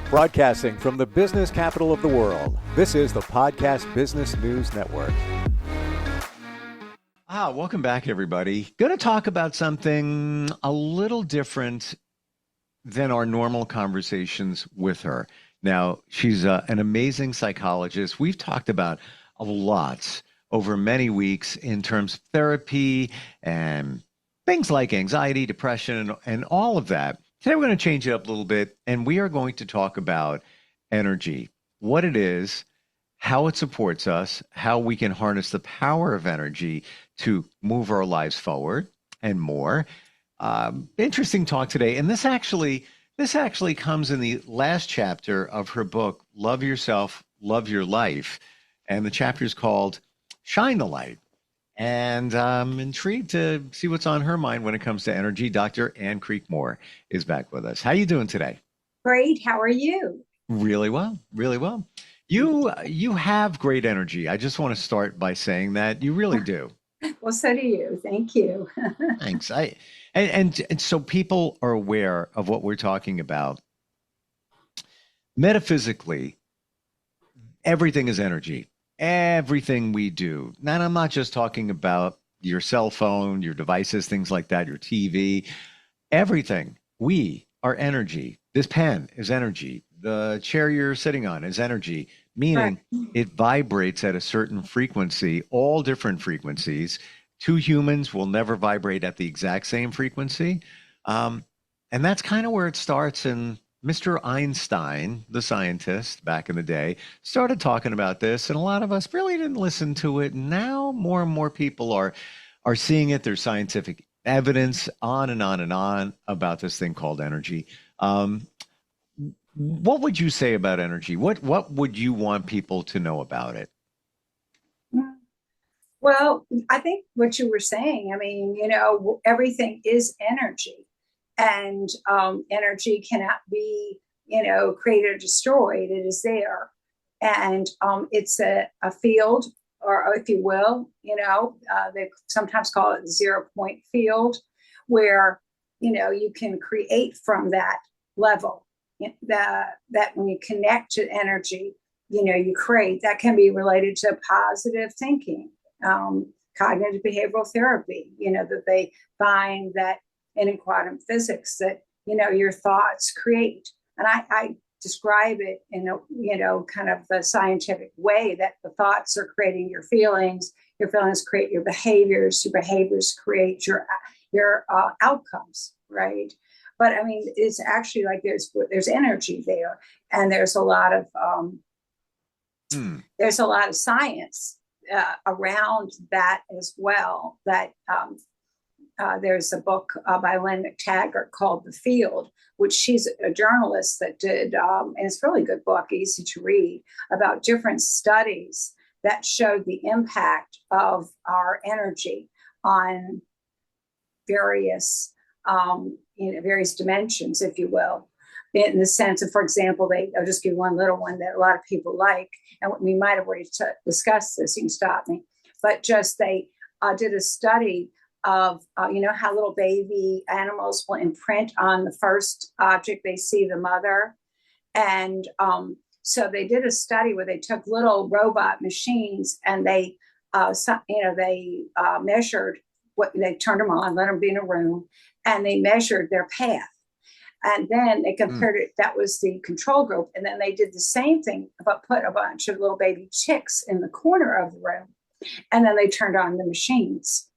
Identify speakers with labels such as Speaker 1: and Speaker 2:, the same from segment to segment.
Speaker 1: Broadcasting from the business capital of the world, this is the Podcast Business News Network.
Speaker 2: Welcome back, everybody. Going to talk about something a little different than our normal conversations with her. Now, she's an amazing psychologist. We've talked about a lot over many weeks in terms of therapy and things like anxiety, depression, and all of that. Today, we're going to change it up a little bit, and we are going to talk about energy, what it is, how it supports us, how we can harness the power of energy to move our lives forward, and more. Interesting talk today. And this actually comes in the last chapter of her book, Love Yourself, Love Your Life. And the chapter is called Shine the Light. And I'm intrigued to see what's on her mind when it comes to energy. Dr. Ann Creekmore is back with us. How are you doing today?
Speaker 3: Great. How are you?
Speaker 2: Really well, really well. You have great energy. I just want to start by saying that you really do.
Speaker 3: Well, so do you. Thank you.
Speaker 2: Thanks. And so people are aware of what we're talking about. Metaphysically, everything is energy. Everything we do. And I'm not just talking about your cell phone, your devices, things like that, your TV. Everything. We are energy. This pen is energy. The chair you're sitting on is energy, meaning it vibrates at a certain frequency, all different frequencies. Two humans will never vibrate at the exact same frequency. And that's kind of where it starts. And Mr. Einstein, the scientist back in the day, started talking about this, and a lot of us really didn't listen to it. Now more and more people are seeing it. There's scientific evidence on and on and on about this thing called energy. What would you say about energy? What would you want people to know about it?
Speaker 3: Well, I think what you were saying, I mean, everything is energy. And energy cannot be, created or destroyed. It is there. And it's a field, or if you will, they sometimes call it the 0-point field, where, you can create from that level. That when you connect to energy, you create. That can be related to positive thinking, cognitive behavioral therapy, that they find that in quantum physics that, your thoughts create. And I describe it in a, kind of the scientific way, that the thoughts are creating your feelings create your behaviors create your outcomes, right? But I mean, it's actually like there's energy there, and there's a lot of science around that as well. That there's a book by Lynn McTaggart called The Field, which she's a journalist that did, and it's a really good book, easy to read, about different studies that showed the impact of our energy on various various dimensions, if you will, in the sense of, for example, I'll just give you one little one that a lot of people like, and we might have already discussed this, you can stop me, but just they did a study of, how little baby animals will imprint on the first object they see the mother. And so they did a study where they took little robot machines, and they measured they turned them on, let them be in a room, and they measured their path. And then they compared it, that was the control group. And then they did the same thing, but put a bunch of little baby chicks in the corner of the room. And then they turned on the machines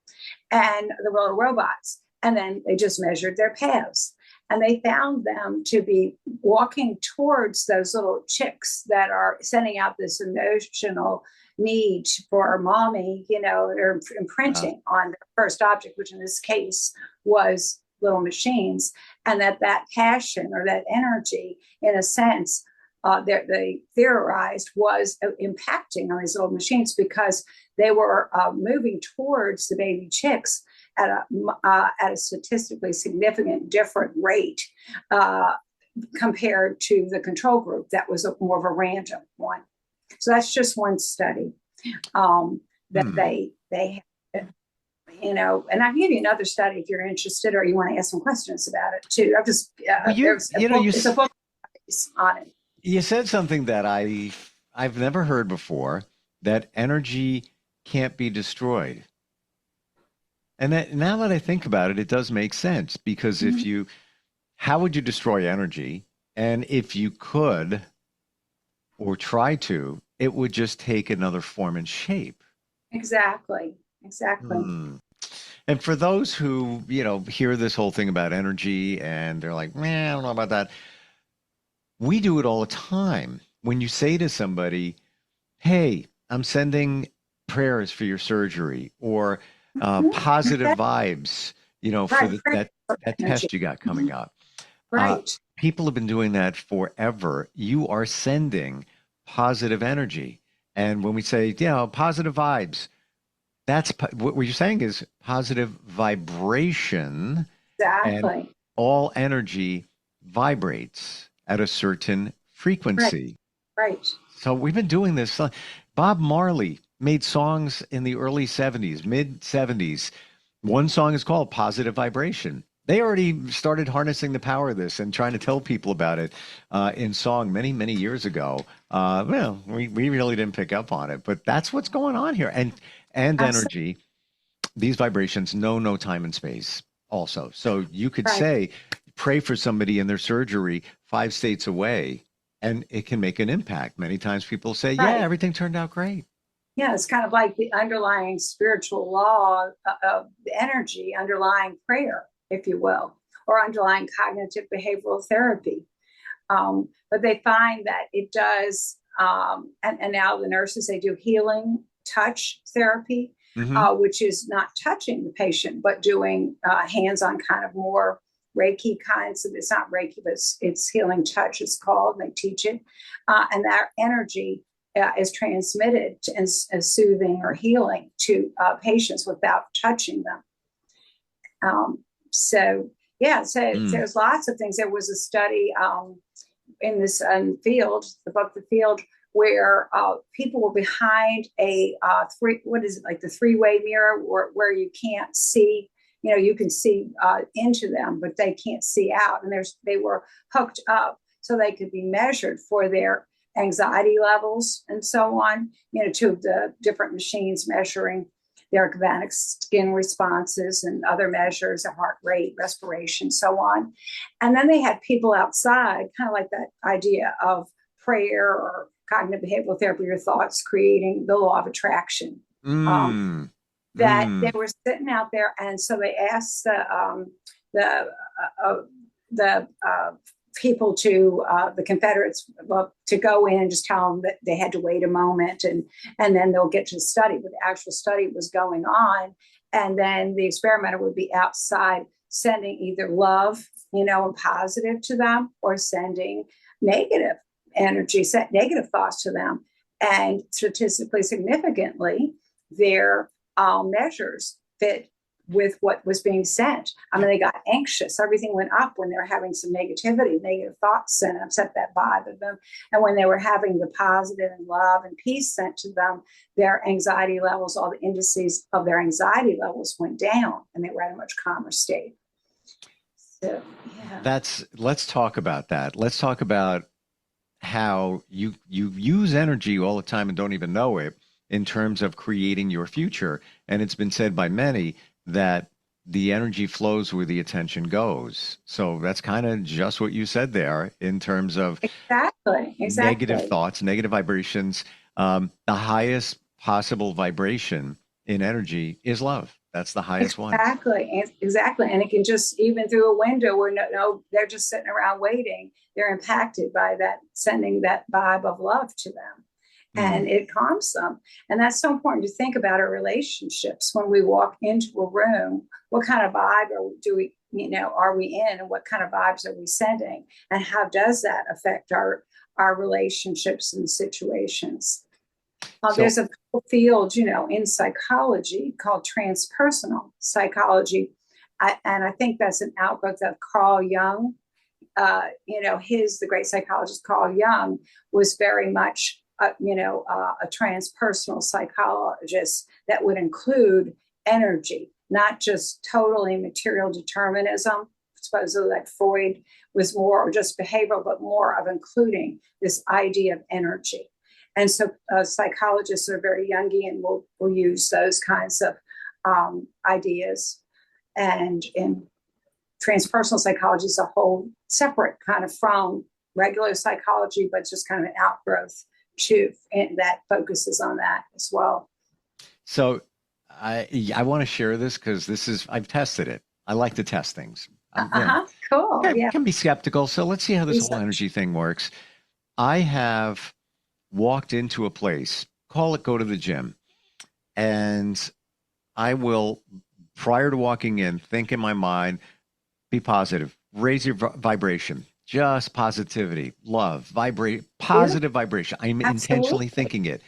Speaker 3: and the little robots. And then they just measured their paths. And they found them to be walking towards those little chicks that are sending out this emotional need for mommy, they're imprinting on the first object, which in this case was little machines, and that passion or that energy, in a sense, that they theorized was impacting on these little machines, because they were moving towards the baby chicks at a statistically significant different rate compared to the control group that was more of a random one. So that's just one study that they had, and I can give you another study if you're interested, or you want to ask some questions about it too. I've just there's a book on it.
Speaker 2: You said something that I've never heard before, that energy can't be destroyed. And that, now that I think about it, it does make sense because
Speaker 3: Mhm.
Speaker 2: how would you destroy energy? And if you could or try to, it would just take another form and shape.
Speaker 3: Exactly. Exactly.
Speaker 2: Hmm. And for those who, hear this whole thing about energy and they're like, man, I don't know about that. We do it all the time. When you say to somebody, hey, I'm sending prayers for your surgery or
Speaker 3: Mhm.
Speaker 2: positive vibes, for
Speaker 3: Right. Prayer
Speaker 2: that
Speaker 3: energy.
Speaker 2: test you got coming
Speaker 3: Mhm.
Speaker 2: up. Uh,
Speaker 3: Right.
Speaker 2: People have been doing that forever. You are sending positive energy. And when we say, positive vibes, what you're saying is positive vibration, and
Speaker 3: Exactly.
Speaker 2: all energy vibrates at a certain
Speaker 3: Right.
Speaker 2: frequency.
Speaker 3: Right.
Speaker 2: So we've been doing this. Bob Marley made songs in the early 70s, mid 70s. One song is called Positive Vibration. They already started harnessing the power of this and trying to tell people about it in song many, many years ago. Well, we really didn't pick up on it, but that's what's going on here. And
Speaker 3: Absolutely.
Speaker 2: energy, these vibrations know no time and space also. So you could
Speaker 3: Right.
Speaker 2: say, pray for somebody in their surgery 5 states away, and it can make an impact. Many times people say, yeah,
Speaker 3: Right.
Speaker 2: everything turned out great.
Speaker 3: Yeah, it's kind of like the underlying spiritual law of the energy underlying prayer, if you will, or underlying cognitive behavioral therapy. But they find that it does, and now the nurses, they do healing touch therapy,
Speaker 2: Hmm.
Speaker 3: which is not touching the patient, but doing hands-on kind of more Reiki kinds of, it's not Reiki, but it's healing touch, it's called, they teach it. And that energy is transmitted as soothing or healing to patients without touching them. So, yeah, so
Speaker 2: Mm.
Speaker 3: there's lots of things. There was a study in this field, the book, The Field, where people were behind a what is it, like the three-way mirror where you can't see, you can see into them, but they can't see out. And they were hooked up so they could be measured for their anxiety levels and so on, to the different machines measuring their galvanic skin responses and other measures of heart rate, respiration, so on. And then they had people outside, kind of like that idea of prayer or cognitive behavioral therapy, your thoughts creating the law of attraction. Um,
Speaker 2: Mm.
Speaker 3: that they
Speaker 2: Mm.
Speaker 3: were sitting out there, and so they asked the the people to the Confederates, well, to go in and just tell them that they had to wait a moment, and then they'll get to the study. But the actual study was going on, and then the experimenter would be outside sending either love, and positive to them, or sending negative energy, set negative thoughts to them. And statistically significantly, their measures fit with what was being sent. I mean, they got anxious. Everything went up when they were having some negativity, negative thoughts sent, upset that vibe of them. And when they were having the positive and love and peace sent to them, their anxiety levels, all the indices of their anxiety levels went down, and they were at a much calmer state. So, yeah.
Speaker 2: Let's talk about that. Let's talk about how you use energy all the time and don't even know it in terms of creating your future. And it's been said by many that the energy flows where the attention goes. So that's kind of just what you said there in terms of
Speaker 3: Exactly.
Speaker 2: negative
Speaker 3: Exactly.
Speaker 2: thoughts, negative vibrations. The highest possible vibration in energy is love. That's the highest one.
Speaker 3: Exactly. And it can just, even through a window where they're just sitting around waiting, they're impacted by that, sending that vibe of love to them. And
Speaker 2: Mm.
Speaker 3: it calms them. And that's so important to think about our relationships when we walk into a room. What kind of vibe are we in, and what kind of vibes are we sending? And how does that affect our relationships and situations?
Speaker 2: So,
Speaker 3: There's a field, in psychology called transpersonal psychology. And I think that's an outgrowth of Carl Jung. The great psychologist Carl Jung was very much, a transpersonal psychologist that would include energy, not just totally material determinism, supposedly like Freud was more just behavioral, but more of including this idea of energy. And so psychologists are very Jungian, will use those kinds of ideas. And in transpersonal psychology is a whole separate kind of from regular psychology, but just kind of an outgrowth too, and that focuses on that as well.
Speaker 2: So I want to share this because I've tested it. I like to test things.
Speaker 3: Cool.
Speaker 2: I
Speaker 3: Yeah.
Speaker 2: can be skeptical. So let's see how this whole energy thing works. I have walked into a place, call it go to the gym, and I will, prior to walking in, think in my mind, be positive, raise your vibration, just positivity, love, vibrate, positive vibration. I'm intentionally thinking it.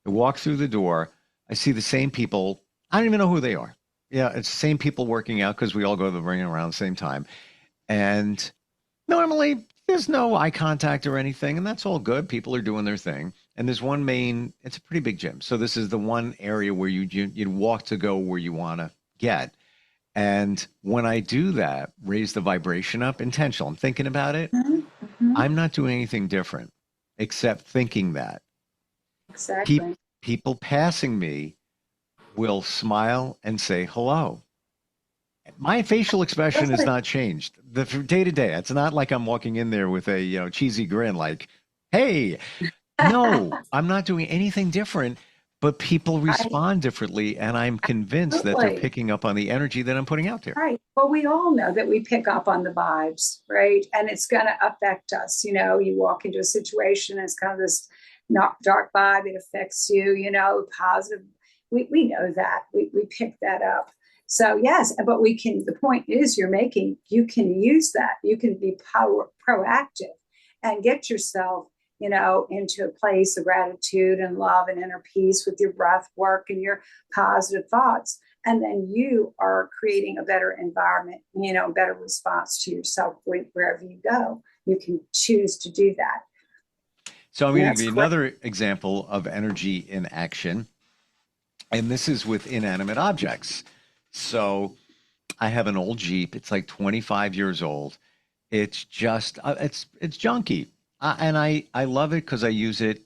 Speaker 2: I walk through the door. I see the same people. I don't even know who they are. Yeah, it's the same people working out because we all go to the ring around the same time. And normally there's no eye contact or anything, and that's all good. People are doing their thing. And there's one it's a pretty big gym. So this is the one area where you walk to go where you want to get. And when I do that, raise the vibration up, intentional, I'm thinking about it. I'm not doing anything different except thinking that.
Speaker 3: Exactly.
Speaker 2: People passing me will smile and say hello. My facial expression has not changed. The day to day, it's not like I'm walking in there with a cheesy grin like, hey, no, I'm not doing anything different. But people respond differently, and I'm convinced that they're picking up on the energy that I'm putting out there.
Speaker 3: Right. Well, we all know that we pick up on the vibes, right? And it's going to affect us. You walk into a situation, and it's kind of this dark vibe. It affects you, positive. We know that. We pick that up. So, yes, but the point is you can use that. You can be proactive and get yourself into a place of gratitude and love and inner peace with your breath work and your positive thoughts. And then you are creating a better environment, better response to yourself wherever you go. You can choose to do that.
Speaker 2: So I'm going to give you another example of energy in action. And this is with inanimate objects. So I have an old Jeep. It's like 25 years old. It's just, it's junky. And I love it because I use it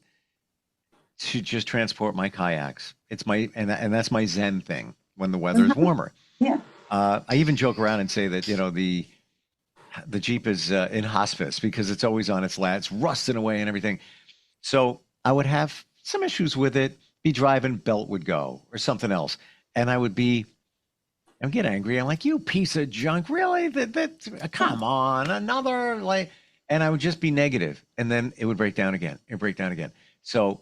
Speaker 2: to just transport my kayaks. It's and that's my Zen thing when the weather is warmer.
Speaker 3: Yeah.
Speaker 2: I even joke around and say that, the Jeep is in hospice because it's always on its last, it's rusting away and everything. So I would have some issues with it, be driving, belt would go or something else. And I'd get angry. I'm like, you piece of junk. Really? Come on, another and I would just be negative, and then it would break down again. So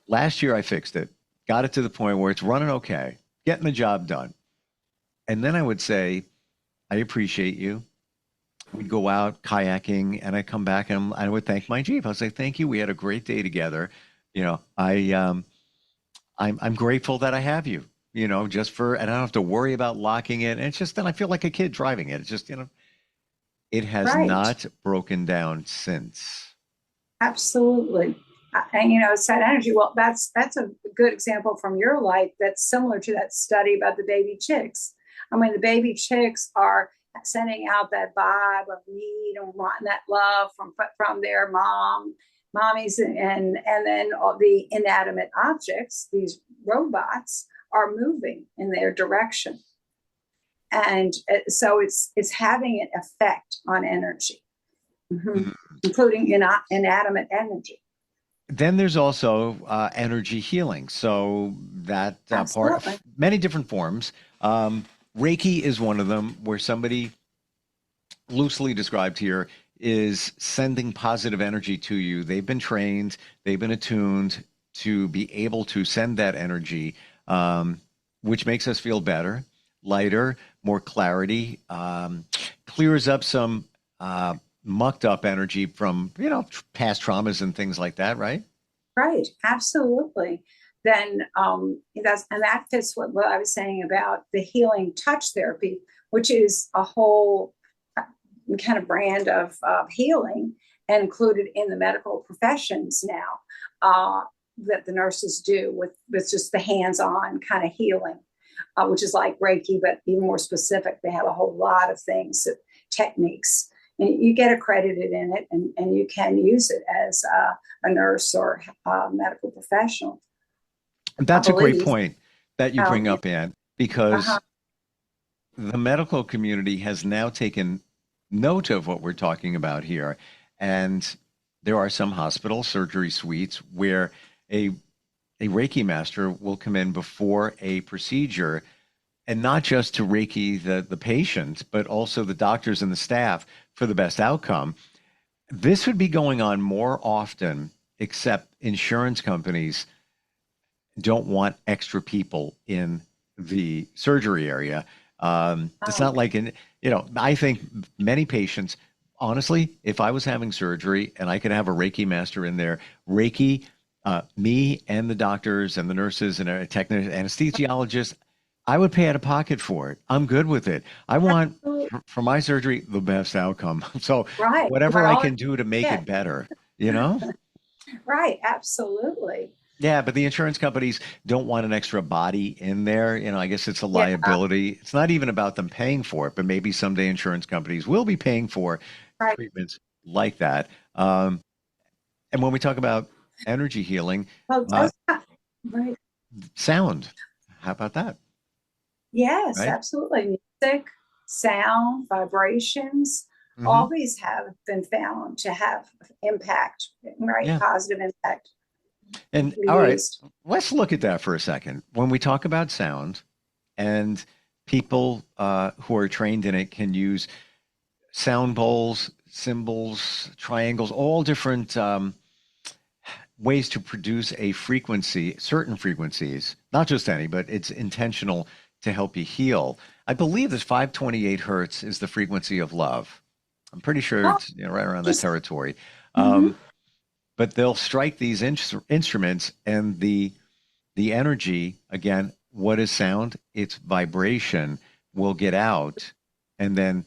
Speaker 2: last year I fixed it, got it to the point where it's running okay, getting the job done. And then I would say, I appreciate you. We'd go out kayaking, and I'd come back and I would thank my Jeep. I would say, thank you. We had a great day together. I'm grateful that I have you, just and I don't have to worry about locking it. And it's just, then I feel like a kid driving it. It's just, it has not broken down since.
Speaker 3: Absolutely. And it's that energy. Well, that's a good example from your life that's similar to that study about the baby chicks. I mean, the baby chicks are sending out that vibe of need and wanting that love from their mommies, and then all the inanimate objects, these robots, are moving in their direction. And so it's having an effect on energy, including inanimate energy.
Speaker 2: Then there's also energy healing. So that part, many different forms. Reiki is one of them, where somebody, loosely described here, is sending positive energy to you. They've been trained, they've been attuned to be able to send that energy, which makes us feel better, lighter, more clarity, clears up some mucked up energy from, past traumas and things like that, right?
Speaker 3: Right, absolutely. Then that fits what I was saying about the healing touch therapy, which is a whole kind of brand of healing and included in the medical professions now, that the nurses do with just the hands-on kind of healing, which is like Reiki, but even more specific. They have a whole lot of things techniques. And you get accredited in it, and you can use it as a nurse or a medical professional.
Speaker 2: That's a great
Speaker 3: believe.
Speaker 2: point that you bring up, Ann, because
Speaker 3: Uh-huh.
Speaker 2: the medical community has now taken note of what we're talking about here. And there are some hospital surgery suites where a Reiki master will come in before a procedure, and not just to Reiki the patient, but also the doctors and the staff for the best outcome. This would be going on more often, except insurance companies don't want extra people in the surgery area. It's not like I think many patients, honestly, if I was having surgery and I could have a Reiki master in there, Reiki, me and the doctors and the nurses and a technician, anesthesiologist, I would pay out of pocket for it. I'm good with it. I want for my surgery the best outcome. So
Speaker 3: Right.
Speaker 2: whatever I
Speaker 3: Well,
Speaker 2: can do to make
Speaker 3: yeah.
Speaker 2: it better, you know?
Speaker 3: Right. Absolutely.
Speaker 2: Yeah, but the insurance companies don't want an extra body in there. I guess it's a
Speaker 3: Yeah.
Speaker 2: liability. It's not even about them paying for it, but maybe someday insurance companies will be paying for
Speaker 3: Right.
Speaker 2: treatments like that. And when we talk about energy healing,
Speaker 3: Well, right.
Speaker 2: sound, how about that?
Speaker 3: Yes,
Speaker 2: Right?
Speaker 3: absolutely. Music, sound, vibrations, all
Speaker 2: Hmm.
Speaker 3: these have been found to have impact, right?
Speaker 2: Yeah.
Speaker 3: Positive impact.
Speaker 2: And all right,
Speaker 3: Used.
Speaker 2: let's look at that for a second. When we talk about sound, and people who are trained in it can use sound bowls, cymbals, triangles, all different ways to produce a frequency, certain frequencies, not just any, but it's intentional to help you heal. I believe that 528 hertz is the frequency of love. I'm pretty sure
Speaker 3: Oh,
Speaker 2: it's right around that
Speaker 3: just,
Speaker 2: territory.
Speaker 3: mhm.
Speaker 2: But they'll strike these instruments, and the energy, again, what is sound? It's vibration, will get out and then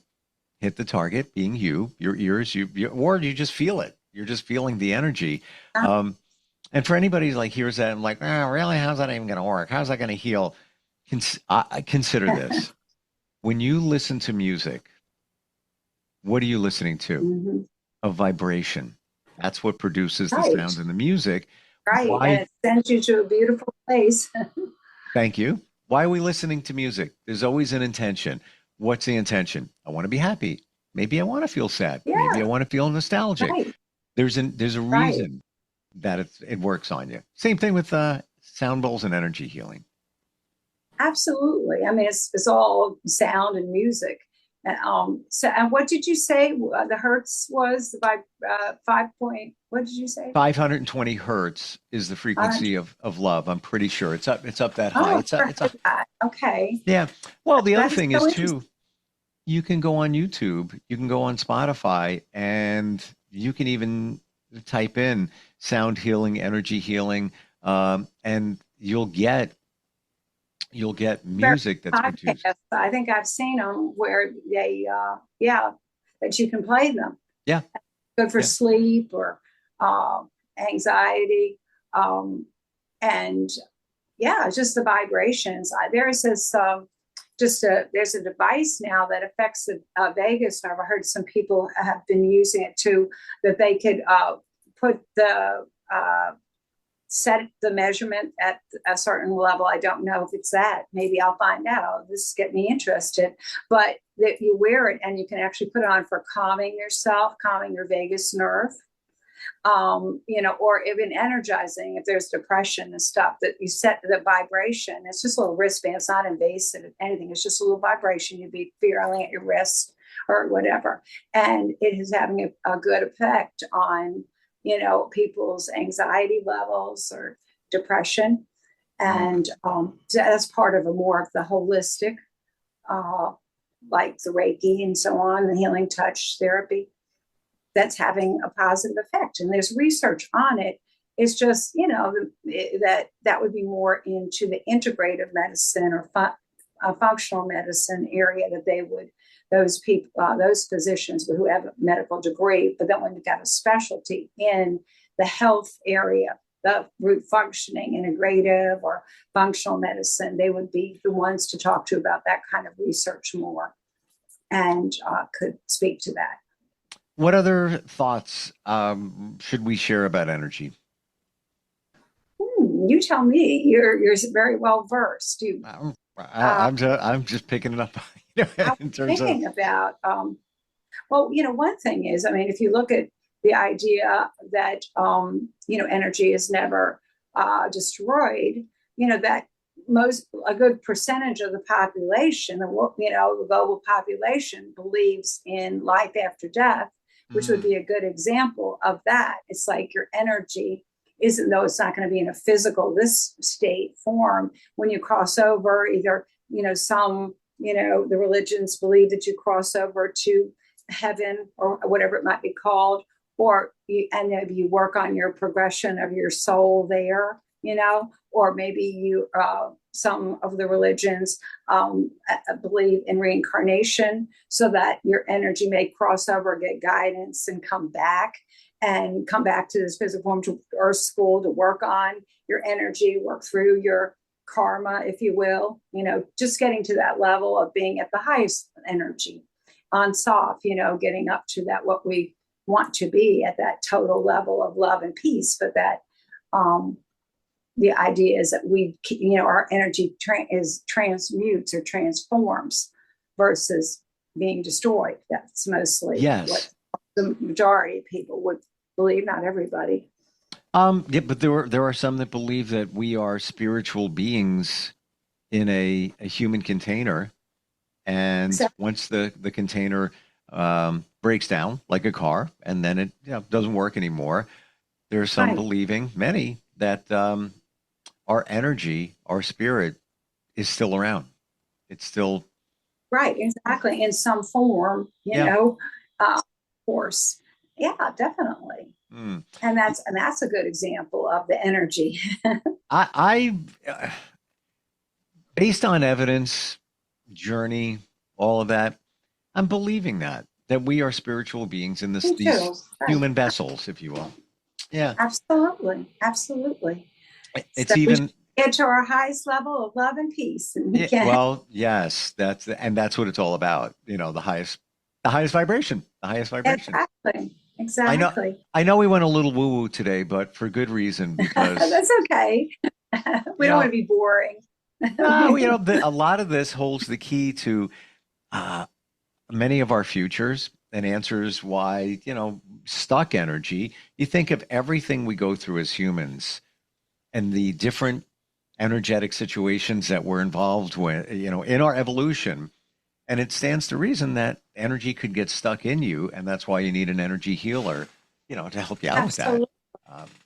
Speaker 2: hit the target, being your ears, or you just feel it. You're just feeling the energy. Um, and for anybody who like hears that and like, oh, really, how's that even going to work? How's that going to heal? I consider this. When you listen to music, what are you listening to?
Speaker 3: Mhm.
Speaker 2: A vibration. That's what produces the
Speaker 3: Right,
Speaker 2: sound in the music.
Speaker 3: right. And
Speaker 2: Why?
Speaker 3: it sends you to a beautiful place.
Speaker 2: Thank you. Why are we listening to music? There's always an intention. What's the intention? I want to be happy. Maybe I want to feel sad. Maybe I
Speaker 3: Yeah,
Speaker 2: want to feel nostalgic.
Speaker 3: right,
Speaker 2: There's a
Speaker 3: right.
Speaker 2: reason that it works on you. Same thing with sound bowls and energy healing.
Speaker 3: Absolutely. I mean, it's all sound and music. So, and what did you say? The hertz was by 5 point. What did you say?
Speaker 2: 520 hertz is the
Speaker 3: Uh,
Speaker 2: frequency of love. I'm pretty sure it's up that high.
Speaker 3: oh,
Speaker 2: It's a
Speaker 3: okay.
Speaker 2: yeah. Well, the other
Speaker 3: That is
Speaker 2: thing
Speaker 3: so
Speaker 2: is
Speaker 3: interesting.
Speaker 2: too, you can go on YouTube, you can go on Spotify, and you can even type in sound healing, energy healing, and you'll get
Speaker 3: There
Speaker 2: music that's
Speaker 3: are
Speaker 2: produced.
Speaker 3: podcasts. I think I've seen them where yeah, that you can play them.
Speaker 2: Yeah,
Speaker 3: Good for
Speaker 2: yeah.
Speaker 3: sleep or um, anxiety. Um, and yeah, just the vibrations. There's this there's a device now that affects the vagus nerve. I heard some people have been using it too, that they could put the set the measurement at a certain level. I don't know if it's that. Maybe I'll find out. This is getting me interested. But that you wear it and you can actually put it on for calming yourself, calming your vagus nerve, or even energizing if there's depression and stuff, that you set the vibration. It's just a little wristband. It's not invasive, anything. It's just a little vibration. You'd be feeling at your wrist or whatever. And it is having a good effect on, people's anxiety levels or depression.
Speaker 2: Mm.
Speaker 3: And so that's part of more of the holistic, uh, like the Reiki and so on, the healing touch therapy that's having a positive effect. And there's research on it. It's just, that would be more into the integrative medicine or functional medicine area that those people, those physicians who have a medical degree, but then when you've got a specialty in the health area, the root functioning, integrative or functional medicine, they would be the ones to talk to about that kind of research more. and could speak to that.
Speaker 2: What other thoughts should we share about energy?
Speaker 3: You tell me. You're very well versed.
Speaker 2: I'm just picking it up
Speaker 3: I'm
Speaker 2: in terms of
Speaker 3: thinking about. Well, one thing is, I mean, if you look at the idea that energy is never destroyed, that a good percentage of the population, the global population, believes in life after death, which would be a good example of that. It's like your energy, even though it's not going to be in a physical this state form, when you cross over, either the religions believe that you cross over to heaven or whatever it might be called, or maybe you work on your progression of your soul there, or maybe some of the religions believe in reincarnation, so that your energy may cross over, get guidance, and come back to this physical form, to Earth School, to work on your energy, work through your karma, if you will, just getting to that level of being at the highest energy on soft, getting up to that, what we want to be at that total level of love and peace. But that the idea is that our energy transmutes or transforms versus being destroyed. That's mostly what the majority of people would believe, not everybody.
Speaker 2: Yeah, but there are some that believe that we are spiritual beings in a human container, and once the container breaks down like a car, and then it doesn't work anymore, there are some believing, many, that our energy, our spirit, is still around. It's still
Speaker 3: exactly, in some form, of course. Yeah, definitely. And that's a good example of the energy.
Speaker 2: I based on evidence, journey, all of that, I'm believing that we are spiritual beings in these human vessels, if you will. Yeah,
Speaker 3: absolutely.
Speaker 2: It's even
Speaker 3: get to our highest level of love and peace, and
Speaker 2: well, yes, that's what it's all about. The highest vibration,
Speaker 3: Exactly.
Speaker 2: I know we went a little woo-woo today, but for good reason, because
Speaker 3: that's okay. We don't want to be boring.
Speaker 2: No, a lot of this holds the key to many of our futures and answers why, stuck energy. You think of everything we go through as humans and the different energetic situations that we're involved with, in our evolution. And it stands to reason that energy could get stuck in you, and that's why you need an energy healer, to help you out with that.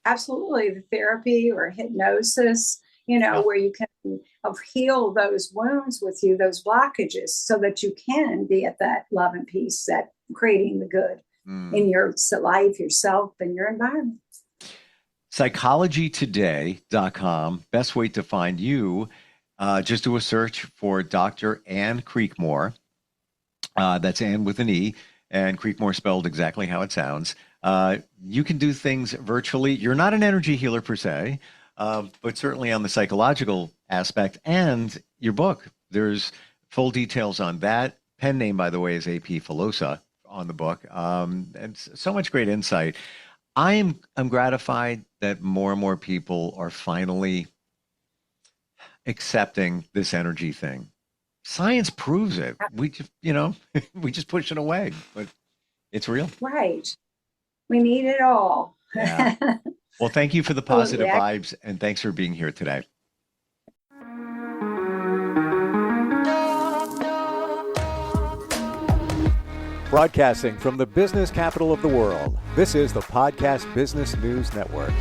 Speaker 3: Absolutely. The therapy or hypnosis, where you can heal those wounds with you, those blockages, so that you can be at that love and peace, that creating the good in your life, yourself, and your environment.
Speaker 2: PsychologyToday.com. Best way to find you. Just do a search for Dr. Ann Creekmore. That's Ann with an E, and Creekmore spelled exactly how it sounds. You can do things virtually. You're not an energy healer per se, but certainly on the psychological aspect. And your book, there's full details on that. Pen name, by the way, is AP Filosa on the book. And so much great insight. I'm gratified that more and more people are finally accepting this energy thing. Science proves it. We just, we just push it away, but it's real.
Speaker 3: Right. We need it all.
Speaker 2: Yeah. Well, thank you for the positive vibes, and thanks for being here today.
Speaker 1: Broadcasting from the business capital of the world, this is the Podcast Business News Network.